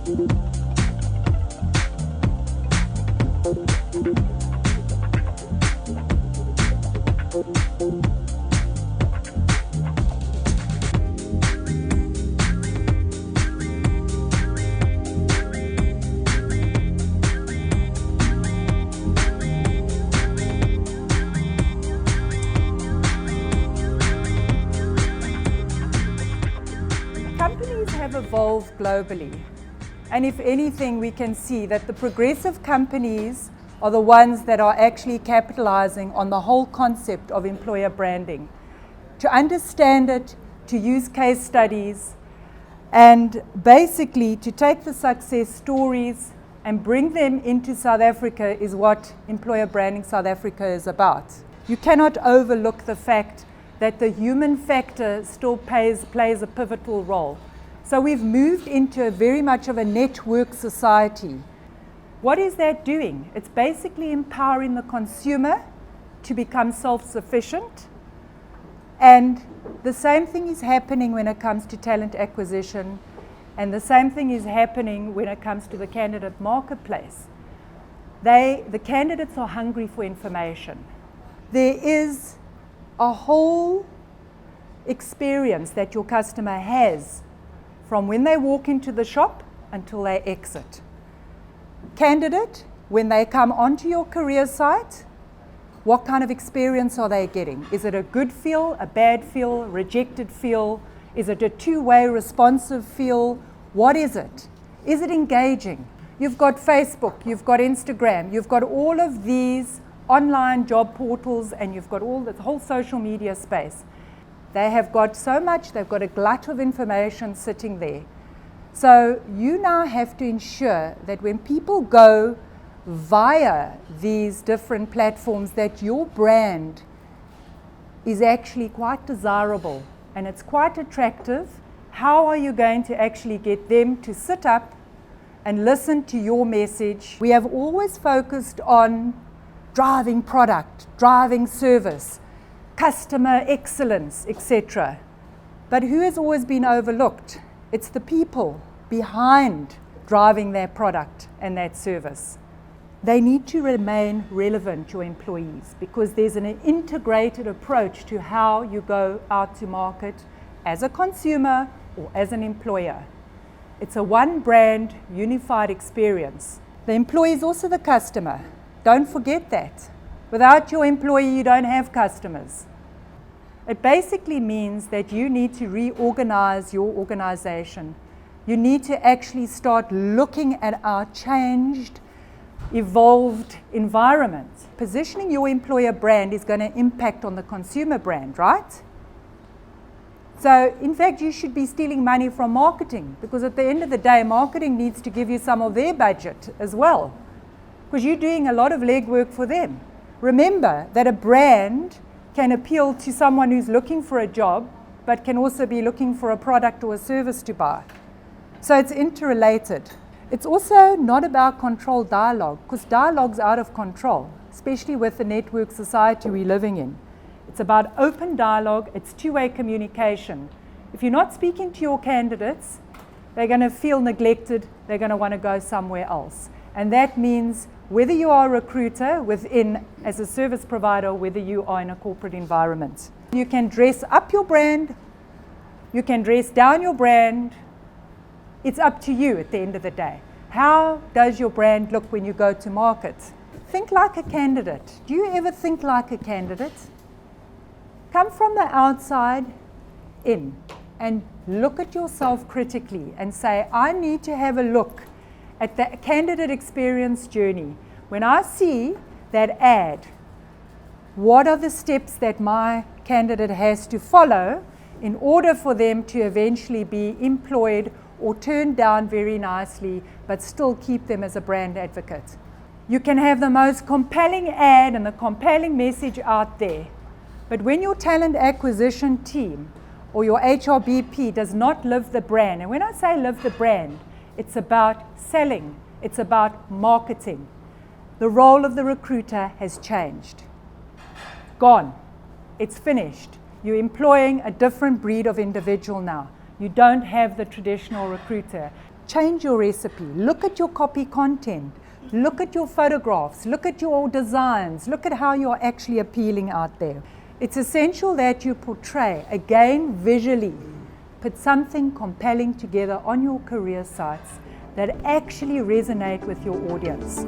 Companies have evolved globally, and if anything, we can see that the progressive companies are the ones that are actually capitalizing on the whole concept of employer branding. To understand it, to use case studies, and basically to take the success stories and bring them into South Africa is what Employer Branding South Africa is about. You cannot overlook the fact that the human factor still plays a pivotal role. So we've moved into very much of a network society. What is that doing? It's basically empowering the consumer to become self-sufficient. And the same thing is happening when it comes to talent acquisition, and the same thing is happening when it comes to the candidate marketplace. The candidates are hungry for information. There is a whole experience that your customer has from when they walk into the shop until they exit. Candidate, when they come onto your career site, what kind of experience are they getting? Is it a good feel, a bad feel, rejected feel? Is it a two-way responsive feel? What is it? Is it engaging? You've got Facebook, you've got Instagram, you've got all of these online job portals, and you've got all the whole social media space. They have got so much, they've got a glut of information sitting there. So you now have to ensure that when people go via these different platforms, that your brand is actually quite desirable and it's quite attractive. How are you going to actually get them to sit up and listen to your message? We have always focused on driving product, driving service, customer excellence, etc. But who has always been overlooked? It's the people behind driving that product and that service. They need to remain relevant, your employees, because there's an integrated approach to how you go out to market as a consumer or as an employer. It's a one brand, unified experience. The employee is also the customer. Don't forget that. Without your employee, you don't have customers. It basically means that you need to reorganize your organization. You need to actually start looking at our changed, evolved environment. Positioning your employer brand is going to impact on the consumer brand, right? So, in fact, you should be stealing money from marketing, because at the end of the day, marketing needs to give you some of their budget as well, because you're doing a lot of legwork for them. Remember that a brand can appeal to someone who's looking for a job, but can also be looking for a product or a service to buy. So it's interrelated. It's also not about controlled dialogue, because dialogue's out of control, especially with the network society we're living in. It's about open dialogue, it's two-way communication. If you're not speaking to your candidates, they're going to feel neglected, they're going to want to go somewhere else. And that means whether you are a recruiter within as a service provider, whether you are in a corporate environment. You can dress up your brand, you can dress down your brand. It's up to you at the end of the day. How does your brand look when you go to market? Think like a candidate. Do you ever think like a candidate? Come from the outside in and look at yourself critically and say, I need to have a look at the candidate experience journey. When I see that ad, what are the steps that my candidate has to follow in order for them to eventually be employed or turned down very nicely, but still keep them as a brand advocate? You can have the most compelling ad and the compelling message out there, but when your talent acquisition team or your HRBP does not live the brand, and when I say live the brand, it's about selling, it's about marketing. The role of the recruiter has changed. Gone. It's finished. You're employing a different breed of individual now. You don't have the traditional recruiter. change your recipe, look at your copy content, look at your photographs, look at your designs, look at how you're actually appealing out there. It's essential that you portray, again visually, put something compelling together on your career sites that actually resonate with your audience.